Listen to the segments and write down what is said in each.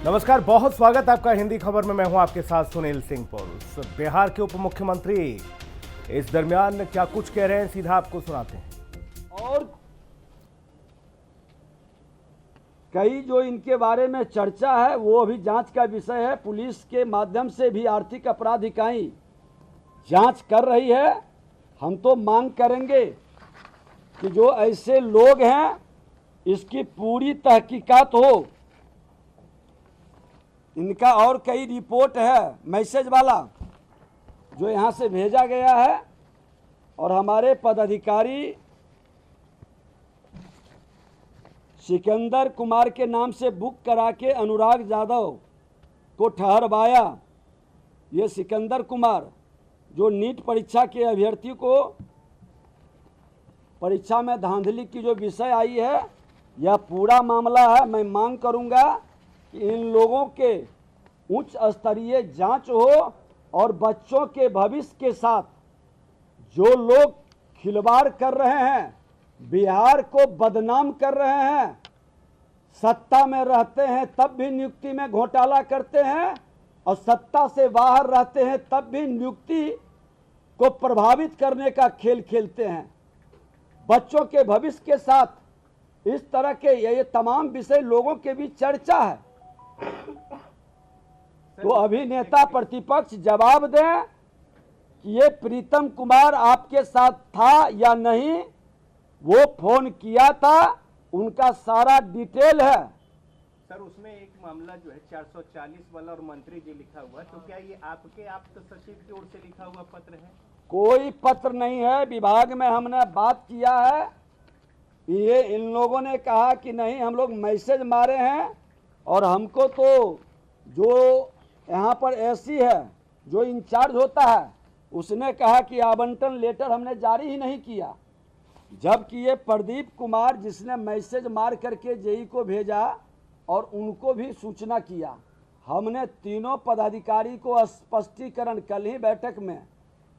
नमस्कार, बहुत स्वागत आपका हिंदी खबर में। मैं हूं आपके साथ सुनील सिंह पुरुष। बिहार के उप मुख्यमंत्री इस दरमियान क्या कुछ कह रहे हैं, सीधा आपको सुनाते हैं। और कई जो इनके बारे में चर्चा है वो अभी जांच का विषय है। पुलिस के माध्यम से भी आर्थिक अपराध इकाई जांच कर रही है। हम तो मांग करेंगे कि जो ऐसे लोग हैं इसकी पूरी तहकीकात हो। इनका और कई रिपोर्ट है मैसेज वाला जो यहाँ से भेजा गया है, और हमारे पदाधिकारी सिकंदर कुमार के नाम से बुक करा के अनुराग यादव को ठहरवाया। ये सिकंदर कुमार जो नीट परीक्षा के अभ्यर्थी को परीक्षा में धांधली की जो विषय आई है, यह पूरा मामला है। मैं मांग करूंगा कि इन लोगों के उच्च स्तरीय जांच हो और बच्चों के भविष्य के साथ जो लोग खिलवाड़ कर रहे हैं, बिहार को बदनाम कर रहे हैं, सत्ता में रहते हैं तब भी नियुक्ति में घोटाला करते हैं और सत्ता से बाहर रहते हैं तब भी नियुक्ति को प्रभावित करने का खेल खेलते हैं। बच्चों के भविष्य के साथ इस तरह के ये तमाम विषय लोगों के बीच चर्चा है। तो अभी नेता प्रतिपक्ष जवाब दें कि ये प्रीतम कुमार आपके साथ था या नहीं, वो फोन किया था, उनका सारा डिटेल है। सर, उसमें एक मामला जो है 440 वाला और मंत्री जी लिखा हुआ, तो क्या ये आपके आप्त सचिव की ओर से लिखा हुआ पत्र है? कोई पत्र नहीं है। विभाग में हमने बात किया है, ये इन लोगों ने कहा कि नहीं, हम लोग मैसेज मारे हैं। और हमको तो जो यहाँ पर ऐसी है जो इंचार्ज होता है, उसने कहा कि आवंटन लेटर हमने जारी ही नहीं किया, जबकि ये प्रदीप कुमार जिसने मैसेज मार करके जेई को भेजा और उनको भी सूचना किया। हमने तीनों पदाधिकारी को स्पष्टीकरण, कल ही बैठक में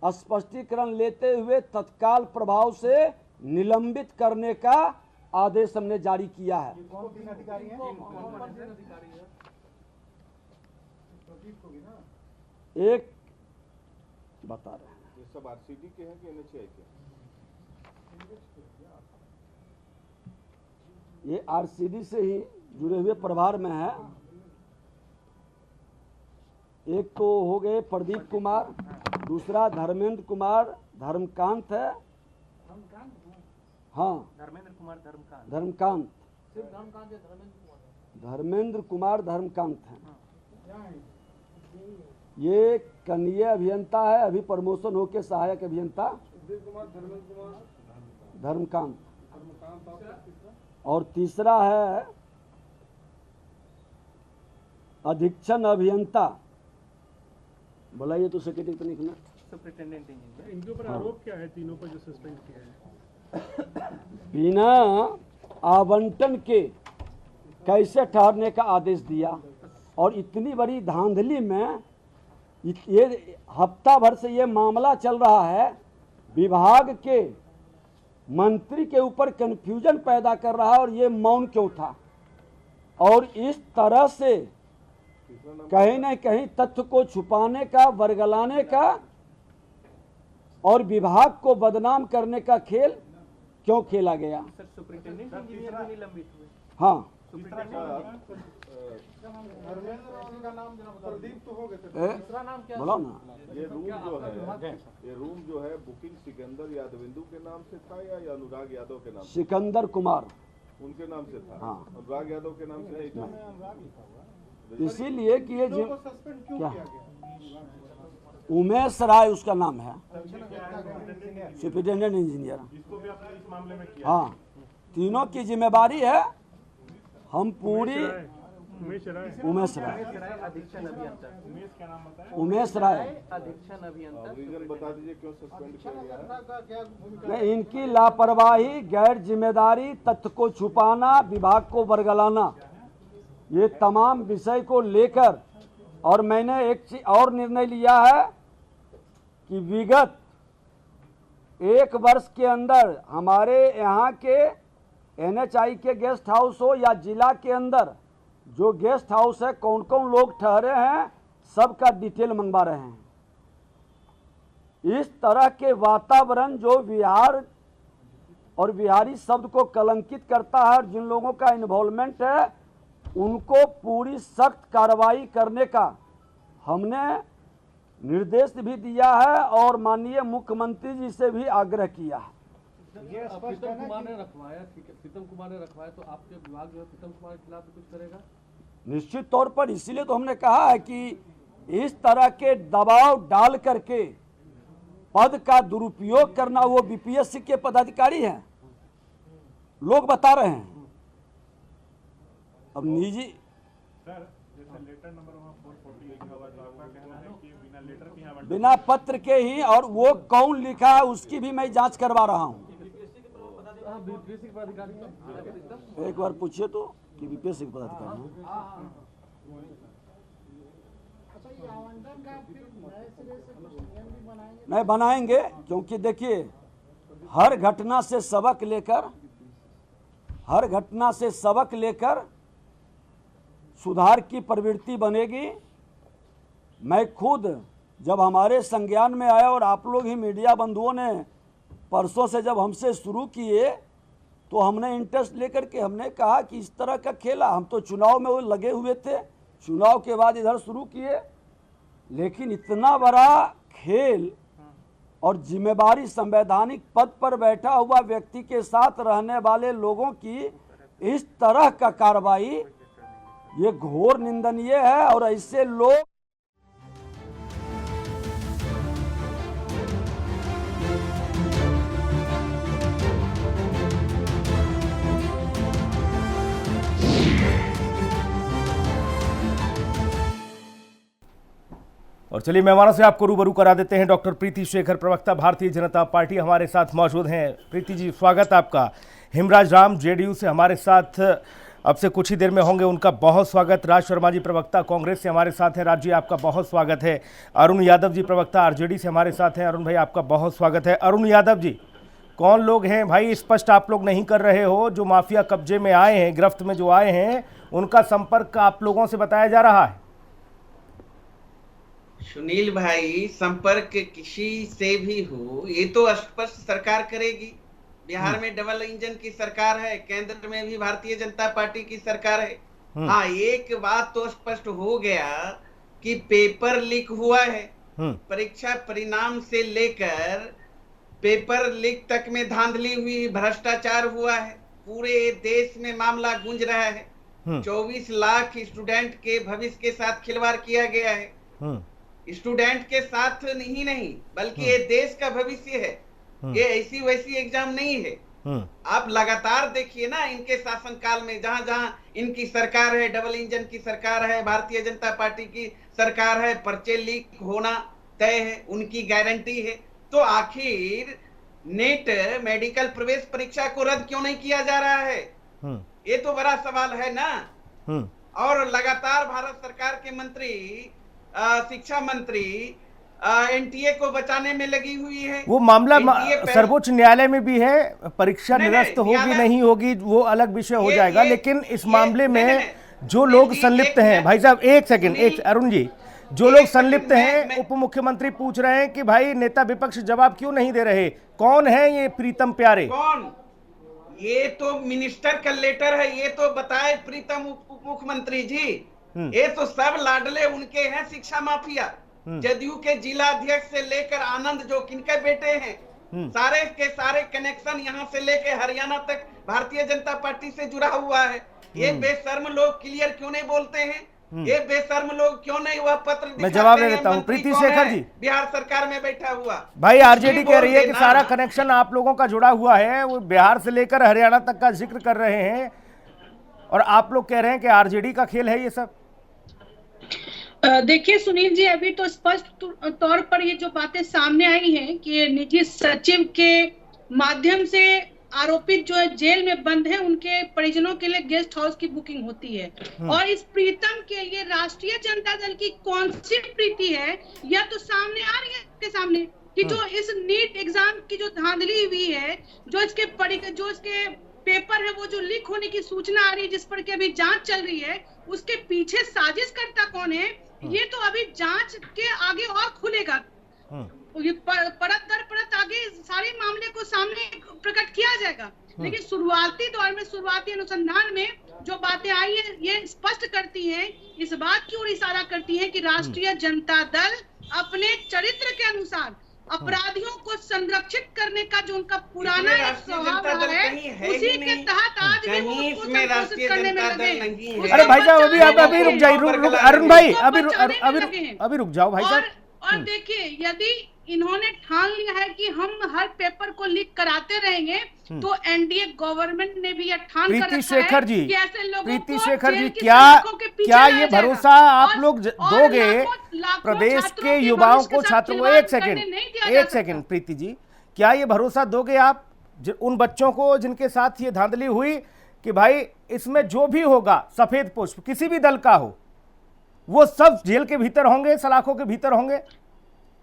स्पष्टीकरण लेते हुए तत्काल प्रभाव से निलंबित करने का आदेश हमने जारी किया है। एक बता रहे हैं, ये सब आरसीडी के हैं कि एनएचआई के? ये आरसीडी से ही जुड़े हुए प्रभार में है। एक तो हो गए प्रदीप कुमार, दूसरा धर्मेंद्र कुमार धर्मकांत है। हाँ, धर्मेंद्र कुमार धर्मकांत। धर्मेंद्र कुमार धर्मकांत है। ये कनीय अभियंता है, अभी प्रमोशन होके सहायक अभियंता धर्मकांत। और तीसरा है अधीक्षण अभियंता। बोलाइए तो सेक्रेटरी तो लिखना। Superintendent engineer. इनके ऊपर आरोप क्या है तीनों पर जो सस्पेंड किया है? बिना आवंटन के कैसे ठहरने का आदेश दिया, और इतनी बड़ी धांधली में ये हफ्ता भर से ये मामला चल रहा है। विभाग के मंत्री के ऊपर कंफ्यूजन पैदा कर रहा है, और ये मौन क्यों था? और इस तरह से कहीं न कहीं तथ्य को छुपाने का, वर्गलाने का और विभाग को बदनाम करने का खेल क्यों खेला गया? सर, सुपरिटेंडेंट इंजीनियर भी निलंबित हुए। हाँ, बोलो ना। ये रूम जो है बुकिंग सिकंदर यादविंदु के नाम से था या अनुराग यादव के नाम से? सिकंदर कुमार उनके नाम से था। हाँ। अनुराग यादव के नाम से नहीं था। इसीलिए कि ये क्या उमेश राय उसका नाम है, सुपरिटेंडेंट इंजीनियर। हाँ, तीनों की जिम्मेदारी है। हम पूरी उमेश राय, अधीक्षण अभियंता। उमेश राय। अधीक्षण अभियंता। रीजन बता दीजिए क्यों सस्पेंड किया गया है? इनकी लापरवाही, गैर जिम्मेदारी, तथ्य को छुपाना, विभाग को बरगलाना, ये तमाम विषय को लेकर। और मैंने एक चीज और निर्णय लिया है कि विगत 1 वर्ष के अंदर हमारे यहाँ के एनएचआई के गेस्ट हाउस हो या जिला के अंदर जो गेस्ट हाउस है कौन कौन लोग ठहरे हैं सबका डिटेल मंगवा रहे हैं। इस तरह के वातावरण जो बिहार और बिहारी शब्द को कलंकित करता है और जिन लोगों का इन्वॉल्वमेंट है उनको पूरी सख्त कार्रवाई करने का हमने निर्देश भी दिया है और माननीय मुख्यमंत्री जी से भी आग्रह किया है। प्रीतम कुमार ने रखवाया, ठीक है, प्रीतम कुमार ने रखवाया, तो आपके विभाग जो है प्रीतम कुमार के खिलाफ कुछ करेगा? निश्चित तौर पर, इसीलिए तो हमने कहा है कि इस तरह के दबाव डाल करके पद का दुरुपयोग करना, वो बीपीएससी के पदाधिकारी हैं, लोग बता रहे हैं। अब निजी सर, जैसे लेटर नंबर 440 लिखा हुआ तो आपका कहना है कि बिना लेटर के यहाँ बिना पत्र के ही, और वो कौन लिखा है उसकी भी मैं जांच करवा रहा हूं। एक बार पूछिए तो कि बीपीएससी के पदाधिकारी हैं। नहीं बनाएंगे, क्योंकि देखिए हर घटना से सबक लेकर सुधार की प्रवृत्ति बनेगी। मैं खुद जब हमारे संज्ञान में आया और आप लोग ही मीडिया बंधुओं ने परसों से जब हमसे शुरू किए तो हमने इंटरेस्ट लेकर के हमने कहा कि इस तरह का खेला, हम तो चुनाव में वो लगे हुए थे, चुनाव के बाद इधर शुरू किए, लेकिन इतना बड़ा खेल और जिम्मेदारी संवैधानिक पद पर बैठा हुआ व्यक्ति के साथ रहने वाले लोगों की इस तरह का कार्रवाई ये घोर निंदनीय है। और ऐसे लोग और चलिए मेहमानों से आपको रूबरू करा देते हैं। डॉक्टर प्रीति शेखर, प्रवक्ता भारतीय जनता पार्टी, हमारे साथ मौजूद हैं। प्रीति जी, स्वागत आपका। हिमराज राम जेडीयू से हमारे साथ अब से कुछ ही देर में होंगे, उनका बहुत स्वागत। राज शर्मा जी, प्रवक्ता कांग्रेस से हमारे साथ हैं। राज जी, आपका बहुत स्वागत है। अरुण यादव जी, प्रवक्ता आरजेडी से हमारे साथ हैं। अरुण भाई, आपका बहुत स्वागत है। अरुण यादव जी, कौन लोग हैं भाई, स्पष्ट आप लोग नहीं कर रहे हो, जो माफिया कब्जे में आए हैं, गिरफ्त में जो आए हैं, उनका संपर्क आप लोगों से बताया जा रहा है? सुनील भाई, संपर्क किसी से भी हो ये तो स्पष्ट सरकार करेगी। बिहार में डबल इंजन की सरकार है, केंद्र में भी भारतीय जनता पार्टी की सरकार है। हाँ, एक बात तो स्पष्ट हो गया कि पेपर लीक हुआ है। परीक्षा परिणाम से लेकर पेपर लीक तक में धांधली हुई, भ्रष्टाचार हुआ है, पूरे देश में मामला गूंज रहा है। 24 लाख स्टूडेंट के भविष्य के साथ खिलवाड़ किया गया है। स्टूडेंट के साथ नहीं बल्कि ये देश का भविष्य है, ये ऐसी वैसी एग्जाम नहीं है। आप लगातार देखिए ना, इनके शासनकाल में जहां जहां इनकी सरकार है, डबल इंजन की सरकार है, भारतीय जनता पार्टी की सरकार है, पर्चे लीक होना तय है, उनकी गारंटी है। तो आखिर नेट मेडिकल प्रवेश परीक्षा को रद्द क्यों नहीं किया जा रहा है? ये तो बड़ा सवाल है ना। और लगातार भारत सरकार के मंत्री, शिक्षा मंत्री एनटीए को बचाने में लगी हुई है। वो मामला सर्वोच्च न्यायालय में भी है, परीक्षा निरस्त होगी नहीं होगी वो अलग विषय हो जाएगा, लेकिन इस मामले में जो लोग संलिप्त हैं, भाई साहब एक सेकंड, अरुण जी, जो लोग संलिप्त हैं, उप मुख्यमंत्री पूछ रहे हैं कि भाई नेता विपक्ष जवाब क्यों नहीं दे रहे, कौन है ये प्रीतम प्यारे? कौन? ये तो मिनिस्टर का लेटर है, ये तो बताए प्रीतम उप मुख्यमंत्री जी। ये तो सब लाडले उनके हैं, शिक्षा माफिया। जदयू के जिला अध्यक्ष से लेकर आनंद जो किनके बेटे हैं, सारे के सारे कनेक्शन यहाँ से लेकर हरियाणा तक भारतीय जनता पार्टी से जुड़ा हुआ है। ये बेशर्म लोग क्लियर क्यों नहीं बोलते हैं? ये बेशर्म लोग क्यों नहीं वह पत्र? मैं जवाब दे देता हूँ। प्रीति शेखर जी, बिहार सरकार में बैठा हुआ भाई, आरजेडी कह रही है कि सारा कनेक्शन आप लोगों का जुड़ा हुआ है, वो बिहार से लेकर हरियाणा तक का जिक्र कर रहे हैं, और आप लोग कह रहे हैं कि आरजेडी का खेल है ये सब। देखिए सुनील जी, अभी तो स्पष्ट तौर पर ये जो बातें सामने आई हैं कि निजी सचिव के माध्यम से आरोपित जो है जेल में बंद है, उनके परिजनों के लिए गेस्ट हाउस की बुकिंग होती है। और इस प्रीतम के लिए राष्ट्रीय जनता दल की कौन सी प्रीति है, यह तो सामने आ रही है आपके सामने कि जो इस नीट एग्जाम की जो धांधली हुई है, जो इसके पेपर है वो जो लीक होने की सूचना आ रही है, जिस पर कि अभी जांच चल रही है, उसके पीछे साजिशकर्ता कौन है, ये तो अभी जांच के आगे और खुलेगा। ये परत दर परत आगे सारे मामले को सामने प्रकट किया जाएगा। लेकिन शुरुआती दौर में, शुरुआती अनुसंधान में जो बातें आई है, ये स्पष्ट करती हैं, इस बात की ओर इशारा करती हैं कि राष्ट्रीय जनता दल अपने चरित्र के अनुसार अपराधियों को संरक्षित करने का जो उनका पुराना एक स्वभाव रहा है, उसी के तहत आज भी वो उसको संपोषित करने में लगे हैं। अरे भाई साहब अभी रुक जाइए, अरुण भाई अभी रुक जाओ भाई साहब। और देखिए, यदि इन्होंने ठान लिया है कि हम हर पेपर को लीक कराते रहेंगे, तो एनडीए गवर्नमेंट ने भी यह ठान कर रखा है कि ऐसे लोगों प्रीति को शेखर जी, जेल की सड़कों के पीछे क्या लाया ये जाएगा। भरोसा आप लोग दोगे प्रदेश छात्रों के के युवाओं भविष्य को? के साथ छात्रों को खिलवाड़ एक करने नहीं दिया जा सेकंड सकता। प्रीति जी, क्या ये भरोसा दोगे आप उन बच्चों को जिनके साथ ये धांधली हुई कि भाई इसमें जो भी होगा सफेद पुष्प किसी भी दल का हो, वो सब जेल के भीतर होंगे, सलाखों के भीतर होंगे?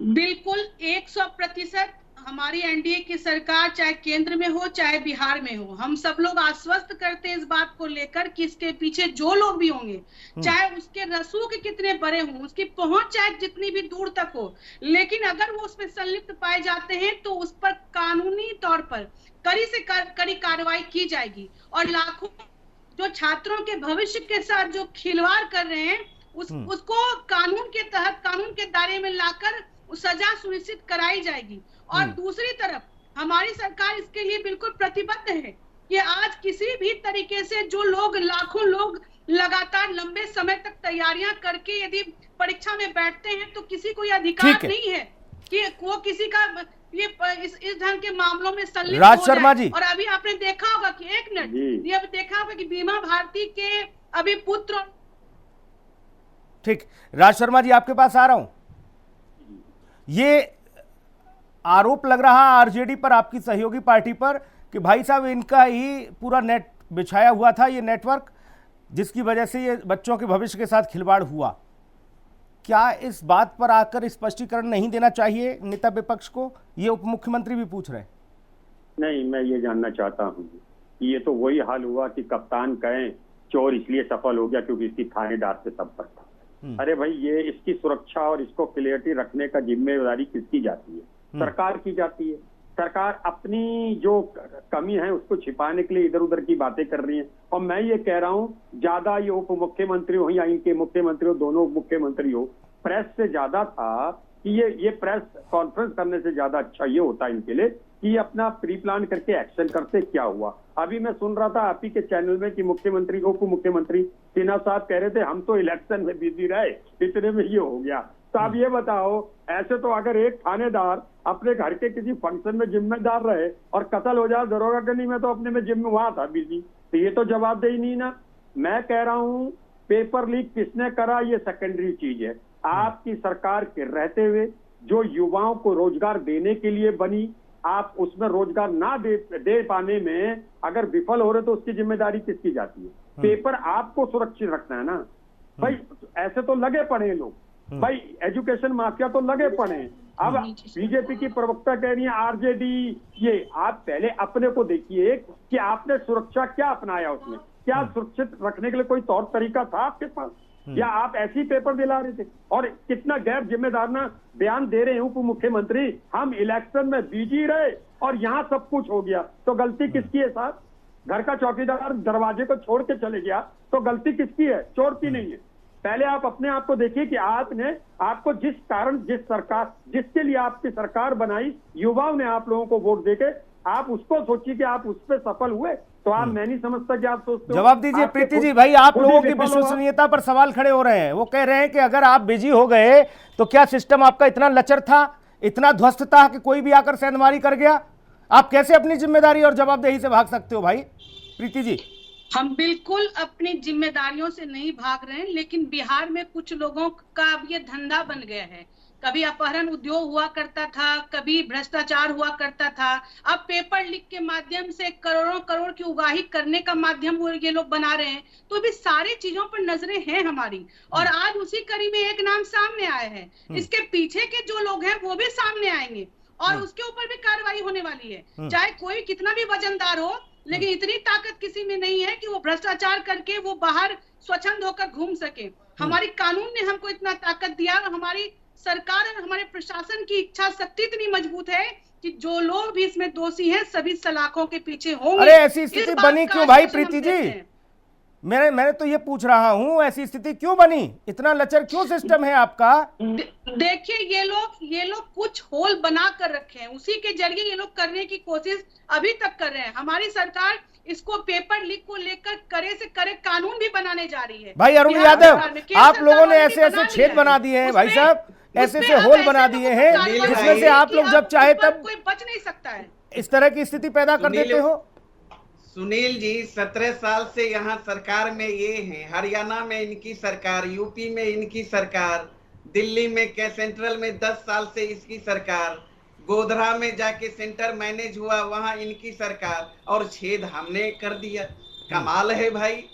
बिल्कुल 100% हमारी एनडीए की सरकार चाहे केंद्र में हो चाहे बिहार में हो, हम सब लोग आश्वस्त करते हैं इस बात को लेकर कि इसके पीछे जो लोग भी होंगे, चाहे उसके रसूख कितने बड़े हों, उसकी पहुंच चाहे जितनी भी दूर तक हो, लेकिन अगर वो उसमें संलिप्त पाए जाते हैं तो उस पर कानूनी तौर पर कड़ी से कड़ी कार्रवाई की जाएगी। और लाखों जो छात्रों के भविष्य के साथ जो खिलवाड़ कर रहे हैं, उसको कानून के तहत, कानून के दायरे में लाकर सजा सुनिश्चित कराई जाएगी। और दूसरी तरफ हमारी सरकार इसके लिए बिल्कुल प्रतिबद्ध है कि आज किसी भी तरीके से जो लोग, लाखों लोग लगातार लंबे समय तक तैयारियां करके यदि परीक्षा में बैठते हैं, तो किसी को यह अधिकार नहीं है कि वो किसी का ये इस ढंग के मामलों में संलिप्त राज हो शर्मा जाए। जी, और अभी आपने देखा होगा कि एक मिनट, ये देखा होगा कि बीमा भारती के अभी पुत्र। ठीक, राज शर्मा जी आपके पास आ रहा हूं। ये आरोप लग रहा आरजेडी पर, आपकी सहयोगी पार्टी पर, कि भाई साहब इनका ही पूरा नेट बिछाया हुआ था, ये नेटवर्क, जिसकी वजह से ये बच्चों के भविष्य के साथ खिलवाड़ हुआ। क्या इस बात पर आकर स्पष्टीकरण नहीं देना चाहिए नेता विपक्ष को? ये उप मुख्यमंत्री भी पूछ रहे हैं। नहीं, मैं ये जानना चाहता हूँ कि ये तो वही हाल हुआ कि कप्तान कहें चोर इसलिए सफल हो गया क्योंकि इसकी थानेदार से संपर्क था। अरे भाई, ये इसकी सुरक्षा और इसको क्लियरिटी रखने का जिम्मेदारी किसकी जाती है? सरकार की जाती है। सरकार अपनी जो कमी है उसको छिपाने के लिए इधर उधर की बातें कर रही है। और मैं ये कह रहा हूँ, ज्यादा ये उप मुख्यमंत्री हो या इनके मुख्यमंत्री हो, दोनों उप मुख्यमंत्री हो, प्रेस से ज्यादा था कि ये प्रेस कॉन्फ्रेंस करने से ज्यादा अच्छा ये होता है इनके लिए कि ये अपना प्री प्लान करके एक्शन करते। क्या हुआ? अभी मैं सुन रहा था आप ही के चैनल में कि मुख्यमंत्री, उप मुख्यमंत्री सिन्हा साहब कह रहे थे हम तो इलेक्शन में बिजी रहे, इतने में ये हो गया। तो आप ये बताओ, ऐसे तो अगर एक थानेदार अपने घर के किसी फंक्शन में जिम्मेदार रहे और कत्ल हो जाए दरोगा के, नहीं मैं तो अपने में जिम्मे वहां था बिजी, तो ये तो जवाबदेही नहीं ना। मैं कह रहा हूँ पेपर लीक किसने करा ये सेकेंडरी चीज है। आपकी सरकार के रहते हुए जो युवाओं को रोजगार देने के लिए बनी, आप उसमें रोजगार ना दे पाने में अगर विफल हो रहे तो उसकी जिम्मेदारी किसकी जाती है? पेपर आपको सुरक्षित रखना है ना भाई। ऐसे तो लगे पड़े हैं लोग भाई, एजुकेशन माफिया तो लगे पड़े हैं। अब बीजेपी की प्रवक्ता कह रही है आरजेडी, ये आप पहले अपने को देखिए कि आपने सुरक्षा क्या अपनाया, उसमें क्या सुरक्षित रखने के लिए कोई तौर तरीका था आपके पास, या आप ऐसी पेपर दिला रहे थे? और कितना गैर जिम्मेदाराना बयान दे रहे हैं उप मुख्यमंत्री, हम इलेक्शन में बिजी रहे और यहाँ सब कुछ हो गया। तो गलती किसकी है साहब? घर का चौकीदार दरवाजे को छोड़ के चले गया तो गलती किसकी है? चोर की नहीं है। पहले आप अपने आप को देखिए कि आपको जिस कारण, जिस सरकार, जिसके लिए आपकी सरकार बनाई, युवाओं ने आप लोगों को वोट देके, आप उसको सोचिए कि आप उस पर सफल हुए। तो आप, मैं नहीं समझता कि आप सोचते हो। जवाब दीजिए प्रीति जी। भाई आप लोगों की विश्वसनीयता पर सवाल खड़े हो रहे हैं। वो कह रहे हैं कि अगर आप बिजी हो गए तो क्या सिस्टम आपका इतना लचर था, इतना ध्वस्त था कि कोई भी आकर सेंधमारी कर गया? आप कैसे अपनी जिम्मेदारी और जवाबदेही से भाग सकते हो भाई? प्रीति जी, हम बिल्कुल अपनी जिम्मेदारियों से नहीं भाग रहे हैं, लेकिन बिहार में कुछ लोगों का अब ये धंधा बन गया है। कभी अपहरण उद्योग हुआ करता था, कभी भ्रष्टाचार हुआ करता था, अब पेपर लीक के माध्यम से करोड़ों करोड़ की उगाही करने का माध्यम वो ये लोग बना रहे हैं। तो अभी सारी चीजों पर नजरें हैं हमारी, और आज उसी कड़ी में एक नाम सामने आया है। इसके पीछे के जो लोग हैं वो भी सामने आएंगे और उसके ऊपर भी कार्रवाई होने वाली है। चाहे कोई कितना भी वजनदार हो, लेकिन इतनी ताकत किसी में नहीं है कि वो भ्रष्टाचार करके वो बाहर स्वच्छंद होकर घूम सके। हमारी कानून ने हमको इतना ताकत दिया और हमारी सरकार और हमारे प्रशासन की इच्छा शक्ति इतनी मजबूत है कि जो लोग भी इसमें दोषी हैं सभी सलाखों के पीछे होंगे। अरे ऐसी स्थिति बनी क्यों भाई प्रीति जी? मैंने तो ये पूछ रहा हूँ, ऐसी स्थिति क्यों बनी? इतना लचर क्यों सिस्टम है आपका? देखिए ये लोग कुछ होल बना कर रखे हैं, उसी के जरिए ये लोग करने की कोशिश अभी तक कर रहे हैं। हमारी सरकार इसको पेपर लीक को लेकर करे से करे कानून भी बनाने जा रही है। भाई अरुण यादव, आप लोगों ने ऐसे ऐसे छेद बना दिए हैं भाई साहब, ऐसे ऐसे होल बना दिए हैं जिसमें से आप लोग जब चाहे तब कोई बच नहीं सकता है। इस तरह की स्थिति पैदा कर देते हो। सुनील जी 17 साल से यहाँ सरकार में ये हैं, हरियाणा में इनकी सरकार, यूपी में इनकी सरकार, दिल्ली में क्या सेंट्रल में 10 साल से इसकी सरकार, गोधरा में जाके सेंटर मैनेज हुआ वहां इनकी सरकार, और छेद हमने कर दिया। कमाल है भाई,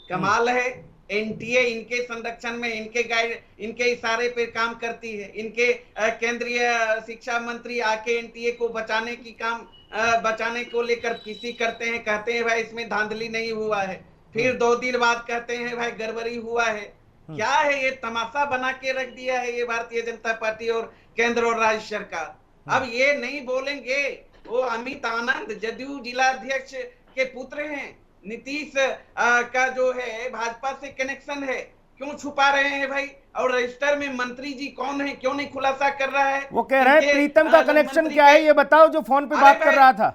कमाल है। एनटीए इनके संरक्षण में, इनके गाइड, इनके इशारे पे काम करती है। इनके केंद्रीय शिक्षा मंत्री आके एनटीए को बचाने की काम बचाने को लेकर पीसी करते हैं, कहते हैं भाई इसमें धांधली नहीं हुआ है, फिर 2 दिन बाद कहते हैं भाई गड़बड़ी हुआ है। क्या है ये? तमाशा बना के रख दिया है ये भारतीय जनता पार्टी और केंद्र और राज्य सरकार। अब ये नहीं बोलेंगे। वो अमित आनंद जदयू जिला अध्यक्ष के पुत्र हैं, नीतीश का जो है भाजपा से कनेक्शन है, क्यों छुपा रहे हैं भाई? और रजिस्टर में मंत्री जी कौन है, क्यों नहीं खुलासा कर रहा है? वो कह रहे हैं प्रीतम का कनेक्शन क्या है ये बताओ, जो फोन पे बात कर रहा था।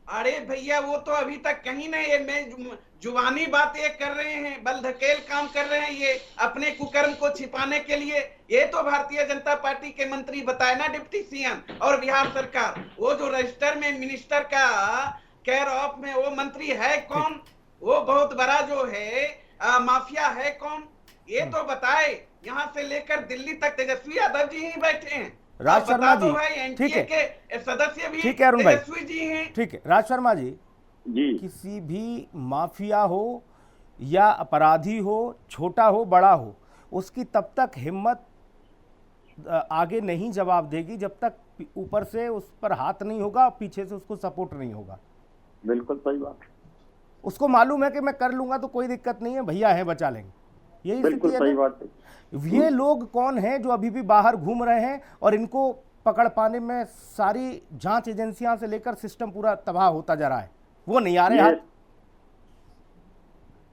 अरे भैया वो तो अभी तक कहीं नहीं है, मैं जुबानी बात ये कर रहे हैं, बल धकेल काम कर रहे हैं ये अपने कुकर्म को छिपाने के लिए। ये तो भारतीय जनता पार्टी के मंत्री बताए ना, डिप्टी सीएम और बिहार सरकार। वो जो रजिस्टर में मिनिस्टर का केयर ऑफ में वो मंत्री है कौन? वो बहुत बड़ा जो है माफिया है कौन? ये तो बताए। यहाँ से लेकर दिल्ली तक तेजस्वी यादव जी ही बैठे हैं। राज शर्मा जी, ठीक है, के सदस्य भी ठीक है अरुण भाई, तेजस्वी जी हैं। ठीक है राज शर्मा जी, किसी भी माफिया हो या अपराधी हो, छोटा हो बड़ा हो, उसकी तब तक हिम्मत आगे नहीं जवाब देगी जब तक ऊपर से उस पर हाथ नहीं होगा, पीछे से उसको सपोर्ट नहीं होगा। बिल्कुल सही बात। उसको मालूम है कि मैं कर लूंगा तो कोई दिक्कत नहीं है, भैया है बचा लेंगे। यही बिल्कुल सही बात है। ये लोग कौन हैं जो अभी भी बाहर घूम रहे हैं और इनको पकड़ पाने में सारी जांच एजेंसियां से लेकर सिस्टम पूरा तबाह होता जा रहा है, वो नहीं आ रहे हाथ।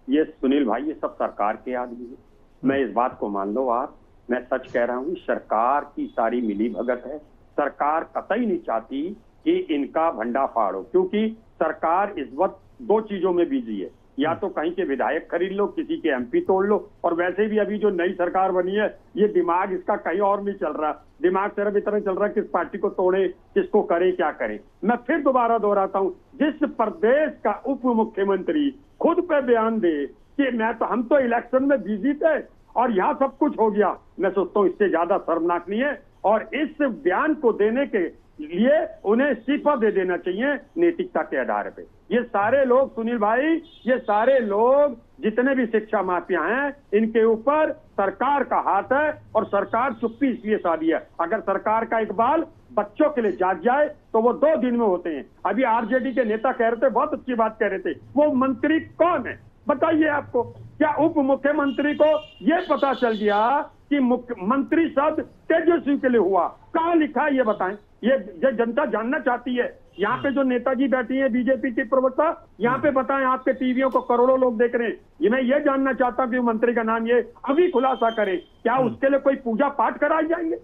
ये सुनील भाई ये सब सरकार के आदमी है, मैं इस बात को मान लो आप, मैं सच कह रहा हूँ, सरकार की सारी मिली भगत है। सरकार कतई नहीं चाहती कि इनका भंडाफाड़ हो, क्योंकि सरकार इस वक्त 2 चीजों में बिजी है, या तो कहीं के विधायक खरीद लो, किसी के एमपी तोड़ लो, और वैसे भी अभी जो नई सरकार बनी है ये दिमाग इसका कहीं और नहीं चल रहा, दिमाग सिर्फ इतना चल रहा है किस पार्टी को तोड़े, किसको करे, क्या करे। मैं फिर दोबारा दोहराता हूँ, जिस प्रदेश का उप मुख्यमंत्री खुद पे बयान दे कि हम तो इलेक्शन में बिजी थे और यहाँ सब कुछ हो गया, मैं सोचता हूँ इससे ज्यादा शर्मनाक नहीं है। और इस बयान को देने के लिए उन्हें इस्तीफा दे देना चाहिए नैतिकता के आधार पे। ये सारे लोग सुनील भाई, ये सारे लोग जितने भी शिक्षा माफिया हैं, इनके ऊपर सरकार का हाथ है और सरकार चुप्पी इसलिए साधी है। अगर सरकार का इकबाल बच्चों के लिए जाग जाए तो वो 2 दिन में होते हैं। अभी आरजेडी के नेता कह रहे थे, बहुत अच्छी बात कह रहे थे, वो मंत्री कौन है बताइए आपको? क्या उप मुख्यमंत्री को ये पता चल गया कि मंत्री शब्द तेजस्वी के लिए हुआ? कहाँ लिखा है ये बताएं? ये जनता जानना चाहती है। यहाँ पे जो नेताजी बैठी हैं बीजेपी के प्रवक्ता, यहाँ पे बताएं, आपके टीवियों को करोड़ों लोग देख रहे हैं, ये मैं ये जानना चाहता हूँ कि मंत्री का नाम ये अभी खुलासा करें। क्या उसके लिए कोई पूजा पाठ कराए जाएंगे?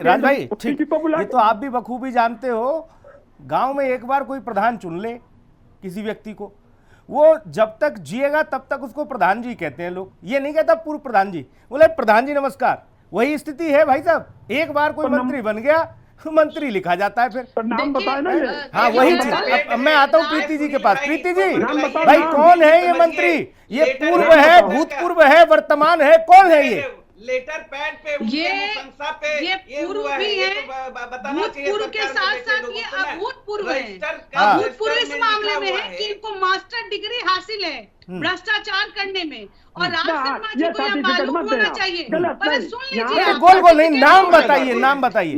राज भाई ठीक, ये तो आप भी बखूबी जानते हो, गांव में एक बार कोई प्रधान चुन ले किसी व्यक्ति को, वो जब तक जिएगा तब तक उसको प्रधान जी कहते हैं लोग, ये नहीं कहता पूर्व प्रधान जी, बोले प्रधान जी नमस्कार। वही स्थिति है भाई साहब, एक बार कोई मंत्री बन गया, मंत्री लिखा जाता है, फिर नाम बताए ना ये। हाँ वही चीज। अब मैं आता हूँ प्रीति जी के पास। प्रीति जी भाई कौन है ये मंत्री? ये पूर्व है, भूतपूर्व है, वर्तमान है, कौन है ये? लेटर पैड पे ये पूर्व भी है, भूतपूर्व के साथ साथ ये अभूतपूर्व है। अभूतपूर्व इस मामले में है कि इनको मास्टर डिग्री हासिल है भ्रष्टाचार करने में, और राज शर्मा जी को यह मालूम होना चाहिए। पहले सुन लीजिए, गोल गोल नहीं, नाम बताइए, नाम बताइए।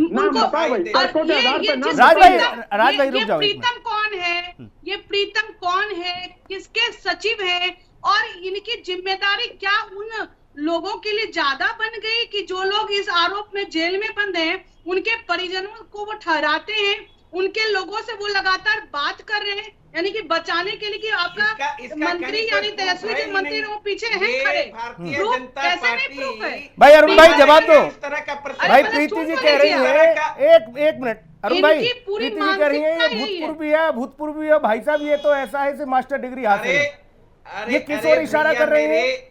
राज भाई रुक जाओ। प्रीतम कौन है? ये प्रीतम कौन है, किसके सचिव है, और इनकी जिम्मेदारी क्या उन लोगों के लिए ज्यादा बन गई कि जो लोग इस आरोप में जेल में बंद हैं, उनके परिजनों को वो ठहराते हैं, उनके लोगों से वो लगातार बात कर रहे हैं, यानी कि बचाने के लिए कि आपका मंत्री यानी तेजस्वी जी मंत्री वो पीछे हैं खड़े। प्रूफ कैसे नहीं प्रूफ है? भाई अरुण भाई जवाब दो। भाई मैंने प्रीति झूठ जी बोल कह रही दिया। है, एक मिनट अरुण भाई, इनकी पूरी प्रीति जी कह रही है ये मानसिकता यही है। भूतपूर्व भी है भाई साहब, ये तो ऐसा है से मास्टर डिग्री हासिल है। ये किस ओर इशारा कर रही है?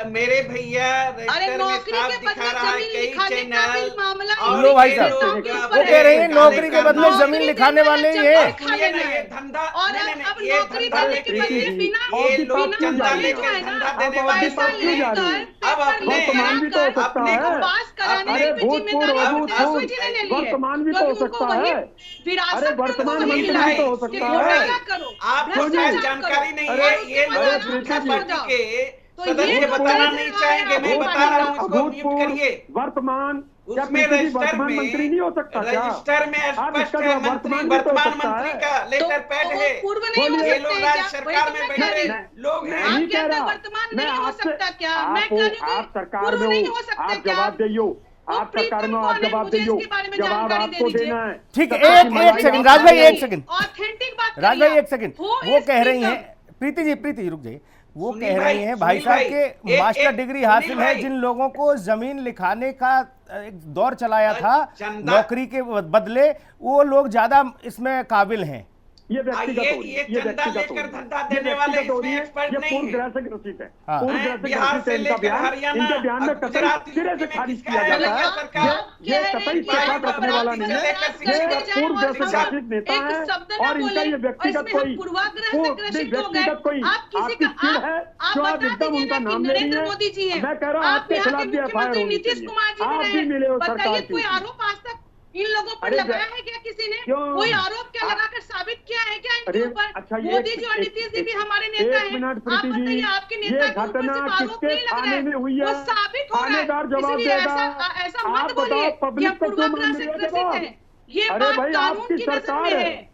मेरे भैया अरे नौकरी के बदले जमीन लिखाने का भी मामला लो भाई साहब, वो कह रहे हैं नौकरी के बदले जमीन लिखाने वाले ही है। और अब नौकरी देने के बदले बिना मामले जो है ना पैसा लेकर वर्तमान भी तो हो सकता है। पास कराने की जिम्मेदारी तेजस्वी जी ने ले ली है। वर्तमान भी तो हो सकता है। अरे वर्तमान मंत्री भी तो हो सकता है। आपको जानकारी नहीं है, ये लोग पार्टी के सदस्य बताना नहीं चाहेंगे, मैं बता रहा हूँ, इसको म्यूट करिए। वर्तमान उसमें रजिस्टर में मंत्री नहीं हो सकता क्या? रजिस्टर में स्पष्ट है मंत्री, वर्तमान मंत्री का लेटर पैड है। ये लोग राज्य सरकार में बैठे लोग हैं। नहीं कह रहा वर्तमान नहीं हो आपसे- सकता क्या? आप मैं कह रही हूँ आप सरकार पूर्व में नहीं हो, हो सकते आप क्या? जवाब दियो, आप सरकार में हो, आप जवाब दियो, जवाब आपको देना है। ठीक है, एक सेकंड राज भाई, एक सेकंड ऑथेंटिक बात राज भाई, एक सेकंड। वो वो इस कह रही प्रीतम- हैं प्रीति जी रुक जाइए। वो सुनील कह भाई, रही हैं भाई सुनील साहब भाई, के एक- मास्टर एक- डिग्री सुनील हासिल है, भाई। जिन लोगों को जमीन लिखाने का एक दौर चलाया था नौकरी के बदले, वो लोग ज्यादा इसमें काबिल हैं। ये व्यक्तिगत हो रही है, ये चंदा व्यक्तिगत हो लेकर रही है, धंधा ये देने वाले व्यक्तिगत हो रही इसमें है, एक्सपर्ट ये नहीं पूर्ण है। ग्रह से ग्रसित है, हाँ। पूर्ण ग्रह से बिहार ग्रसित से है इनका लेकर बयान। हरियाणा, इनके बयान में अब कतई गुजरात सिरे से में खारिज किसका किया जाता है? है। सरकार ये कतई सफात रखने वाला नहीं है, ये पूर्ण ग्रह से ग्रसित नेता है, और इनका ये व्यक्तिगत कोई व्यक्तिगत कोई आपकी चिड़ है जो आप एकदम उनका नाम ले रही है। मैं कह रहा हूँ आपके खिलाफ भी एफआईआर होनी चाहिए। आप भी मिले हो सरकार कोई की। आरोप आज तक इन लोगों पर अरे लगाया है क्या किसी ने? क्यों? कोई आरोप क्या लगाकर साबित किया है क्या इनके अरे ऊपर? अच्छा, ये मोदी जी और नीतीश जी भी हमारे नेता हैं। एक मिनट आप प्रीति जी, बताइए आपके ये नेता के ऊपर घटना सिर्फ आरोप किसके नहीं लग थाने रहे में हुई है? वो साबित हो रहा है। थानेदार जवाब इसलिए देगा। ऐसा आप मत बताओ, बोलिए कि पब्लिक हम को क्यों पूर्वाग्रह मान से लिया ग्रसित जवाब? हैं। ये अरे बात भाई, कानून आपकी की नजर सरकार में है। है।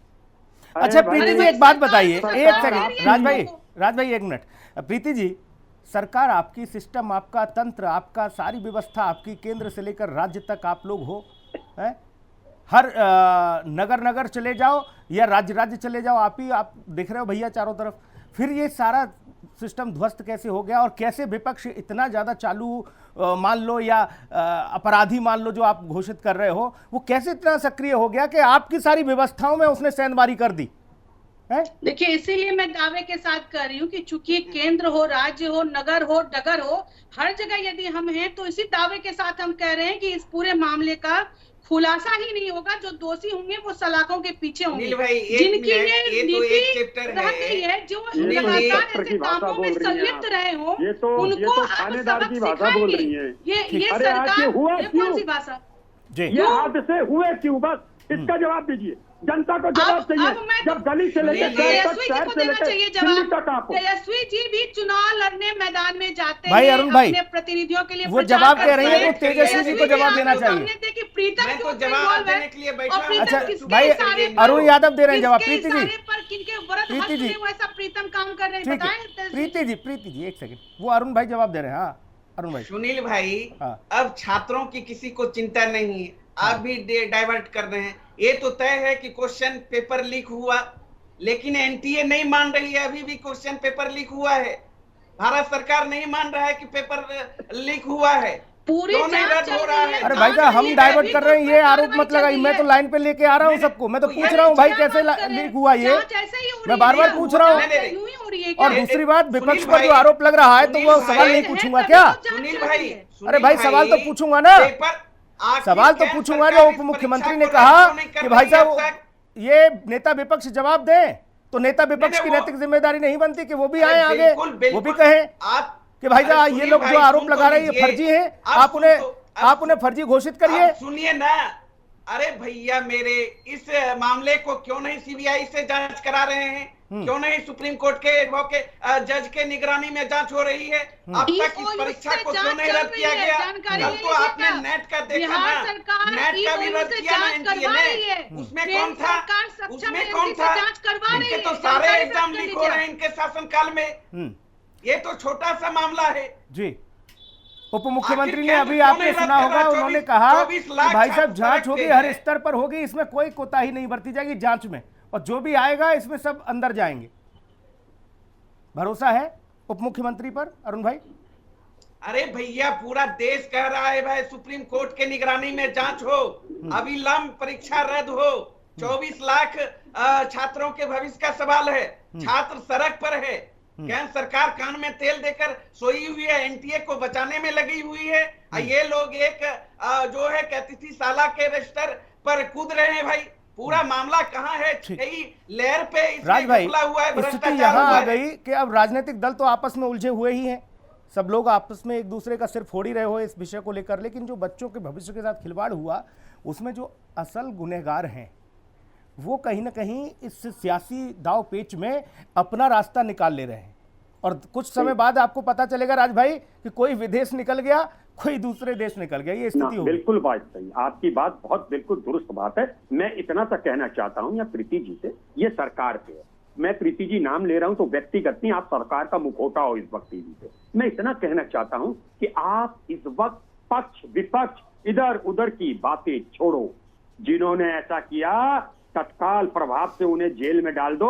अच्छा प्रीति जी, एक बात बताइए, सरकार एक है, सेकंड राज भाई एक मिनट। प्रीति जी, सरकार आपकी, सिस्टम आपका, तंत्र आपका, सारी व्यवस्था आपकी, केंद्र से लेकर राज्य तक आप लोग हो, हैं? हर नगर चले जाओ या राज्य चले जाओ, आप देख रहे हो भैया चारों तरफ। फिर ये सारा सिस्टम ध्वस्त कैसे हो गया, और कैसे विपक्ष इतना ज़्यादा चालू मान लो या अपराधी मान लो जो आप घोषित कर रहे हो, वो कैसे इतना सक्रिय हो गया कि आपकी सारी व्यवस्थाओं में उसने सेंधमारी कर दी है? देखिए, इसीलिए मैं दावे के साथ कह रही हूँ कि चूंकि केंद्र हो, राज्य हो, नगर हो, डगर हो, हर जगह यदि हम हैं तो इसी दावे के साथ हम कह रहे हैं कि इस पूरे मामले का खुलासा ही नहीं होगा। जो दोषी होंगे वो सलाखों के पीछे होंगे, जिनकी ये नीति रहती है, जो लगातार ऐसे कामों में संलिप्त रहे हो, उनको आप थानेदार की सबक भाषा बोल रही सिखाएंगे। है। ये अरे आज ये हुआ सरकार कौन सी क्यों? भाषा? ये हादसे हुए क्यों? बस इसका जवाब दीजिए। जनता को जवाब चाहिए। जब गली से लेकर तेजस्वी जी को देना चाहिए जवाब। तेजस्वी जी भी चुनाव लड़ने मैदान में जाते भाई हैं अरुण भाई, अपने प्रतिनिधियों के लिए वो जवाब कह रही है तो तेजस्वी जी को जवाब देना चाहिए। कि प्रीतम मैं क्यों तो जवाब इन्वॉल्व है देने के लिए बैठा और हूं। प्रीतम अच्छा किसके भाई, इशारे पर- अरुण यादव दे रहे हैं जवाब। किसके प्रीति जी, इशारे पर किनके वरद प्रीति हस्त जी, में वो ऐसा प्रीतम काम कर रहे हैं, ठीक बताएं है तेजस्वी। प्रीति जी एक सेकंड, वो अरुण भाई जवाब दे रहे हैं। हाँ अरुण भाई। सुनील भाई, हाँ। अब छात्रों की किसी को चिंता नहीं है, आप भी डाइवर्ट कर रहे हैं। ये तो तय है कि क्वेश्चन पेपर लीक हुआ, लेकिन एनटीए नहीं मान रही है अभी भी क्वेश्चन पेपर लीक हुआ है। भारत सरकार नहीं मान रहा है कि पेपर लीक हुआ है। पूरी क्यों नहीं जांच रद्द चल हो रहा रही है? है। अरे भाई साहब, हम डाइवर्ट कर रहे हैं, ये आरोप मत लगाइए। मैं तो लाइन पे लेके आ रहा हूँ सबको, मैं तो पूछ रहा हूँ भाई कैसे लीक हुआ ये, मैं बार बार पूछ रहा हूँ। और दूसरी बात, विपक्ष पर जो आरोप लग रहा है तो वो सवाल नहीं पूछूंगा क्या? सुनील भाई, अरे भाई सवाल तो पूछूंगा ना, सवाल तो पूछूंगा। जो उप मुख्यमंत्री ने कहा कि भाई साहब ये नेता विपक्ष जवाब दें, तो नेता विपक्ष की नैतिक जिम्मेदारी नहीं बनती कि वो भी आए आगे, वो भी कहें कि भाई साहब ये लोग जो आरोप लगा रहे हैं ये फर्जी हैं, आप उन्हें फर्जी घोषित करिए। सुनिए ना, अरे भैया मेरे, इस मामले को क्यों नहीं सीबीआई से जांच करा रहे हैं? क्यों नहीं सुप्रीम कोर्ट के जज के निगरानी में जांच हो रही है? अब तक इस परीक्षा को क्यों नहीं रद्द किया गया? कल तो आपने नेट का देखा ना, नेट का भी रद्द किया ना एनटीए ने, उसमें कौन था? उसमें कौन था? इनके तो सारे एग्जाम लीक हो रहे हैं इनके शासनकाल में। ये तो छोटा सा मामला है जी। उप मुख्यमंत्री ने अभी आपने सुना होगा, उन्होंने कहा कि भाई साहब जांच होगी, हर स्तर पर होगी, इसमें कोई कोताही नहीं बरती जाएगी जांच में, और जो भी आएगा इसमें सब अंदर जाएंगे। भरोसा है उप मुख्यमंत्री पर अरुण भाई? अरे भैया पूरा देश कह रहा है भाई सुप्रीम कोर्ट के निगरानी में जांच हो, अविलंब परीक्षा रद्द हो। 24 लाख छात्रों के भविष्य का सवाल है, छात्र सड़क पर है, केंद्र सरकार कान में तेल देकर सोई हुई है, एनटीए को बचाने में लगी हुई है। ये लोग एक जो है अतिथिशाला के रजिस्टर पर कूद रहे हैं भाई। पूरा मामला कहाँ है? लेयर पे राज भाई, हुआ है, स्थिति यहाँ आ गई कि अब राजनीतिक दल तो आपस में उलझे हुए ही हैं, सब लोग आपस में एक दूसरे का सिर फोड़ ही रहे हो इस विषय को लेकर, लेकिन जो बच्चों के भविष्य के साथ खिलवाड़ हुआ उसमें जो असल गुनहगार हैं वो कहीं ना कहीं इस सियासी दाव पेच में अपना रास्ता निकाल ले रहे हैं, और कुछ समय बाद आपको पता चलेगा राज भाई कि कोई विदेश निकल गया, कोई दूसरे देश निकल गया। ये स्थिति होगी। बिल्कुल बात सही, आपकी बात बहुत बिल्कुल दुरुस्त बात है। मैं इतना सा कहना चाहता हूं या प्रीति जी से, ये सरकार पे है, मैं प्रीति जी नाम ले रहा हूं तो व्यक्तिगत नहीं, आप सरकार का मुखौटा हो इस वक्त टीवी पे। मैं इतना कहना चाहता हूं कि आप इस वक्त पक्ष विपक्ष इधर उधर की बातें छोड़ो। जिन्होंने ऐसा किया तत्काल प्रभाव से उन्हें जेल में डाल दो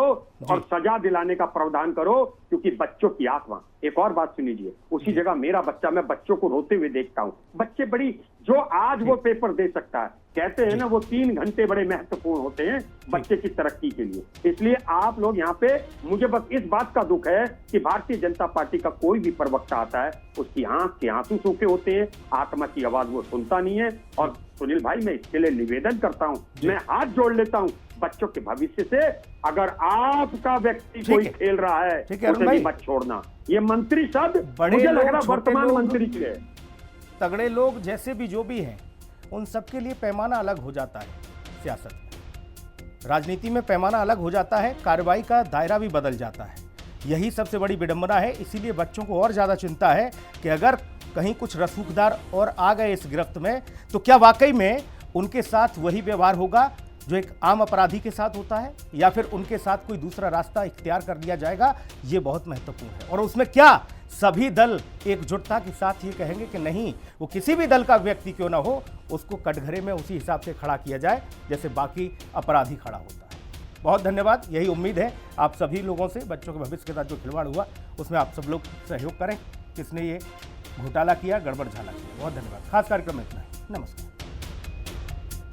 और सजा दिलाने का प्रावधान करो, क्योंकि बच्चों की आत्मा। एक और बात सुन लीजिए, उसी जगह मेरा बच्चा, मैं बच्चों को रोते हुए देखता हूँ, बच्चे बड़ी, जो आज वो पेपर दे सकता है, कहते हैं ना वो 3 घंटे बड़े महत्वपूर्ण होते हैं बच्चे की तरक्की के लिए। इसलिए आप लोग यहाँ पे, मुझे बस इस बात का दुख है कि भारतीय जनता पार्टी का कोई भी प्रवक्ता आता है उसकी आंख के आंसू सूखे होते हैं, आत्मा की आवाज वो सुनता नहीं है। और सुनील भाई, मैं इसके लिए निवेदन करता हूँ, मैं हाथ जोड़ लेता हूँ, बच्चों के भविष्य से अगर आपका व्यक्ति कोई खेल रहा है उसे भी मत छोड़ना। ये मंत्री सब मुझे लग रहा वर्तमान मंत्री के तगड़े लोग जैसे भी जो भी हैं उन सबके लिए पैमाना अलग हो जाता है। सियासत में, राजनीति में पैमाना अलग हो जाता है, कार्रवाई का दायरा भी बदल जाता है। यही सबसे बड़ी विडंबना है। इसीलिए बच्चों को और ज्यादा चिंता है कि अगर कहीं कुछ रसूखदार और आ गए इस गिरफ्त में तो क्या वाकई में उनके साथ वही व्यवहार होगा जो एक आम अपराधी के साथ होता है, या फिर उनके साथ कोई दूसरा रास्ता इख्तियार कर लिया जाएगा। ये बहुत महत्वपूर्ण है। और उसमें क्या सभी दल एकजुटता के साथ ये कहेंगे कि नहीं, वो किसी भी दल का व्यक्ति क्यों ना हो, उसको कटघरे में उसी हिसाब से खड़ा किया जाए जैसे बाकी अपराधी खड़ा होता है। बहुत धन्यवाद। यही उम्मीद है आप सभी लोगों से, बच्चों के भविष्य के साथ जो खिलवाड़ हुआ उसमें आप सब लोग सहयोग करें। किसने ये घोटाला किया, गड़बड़ झाला किया। बहुत धन्यवाद। खास कार्यक्रम में इतना है। नमस्कार।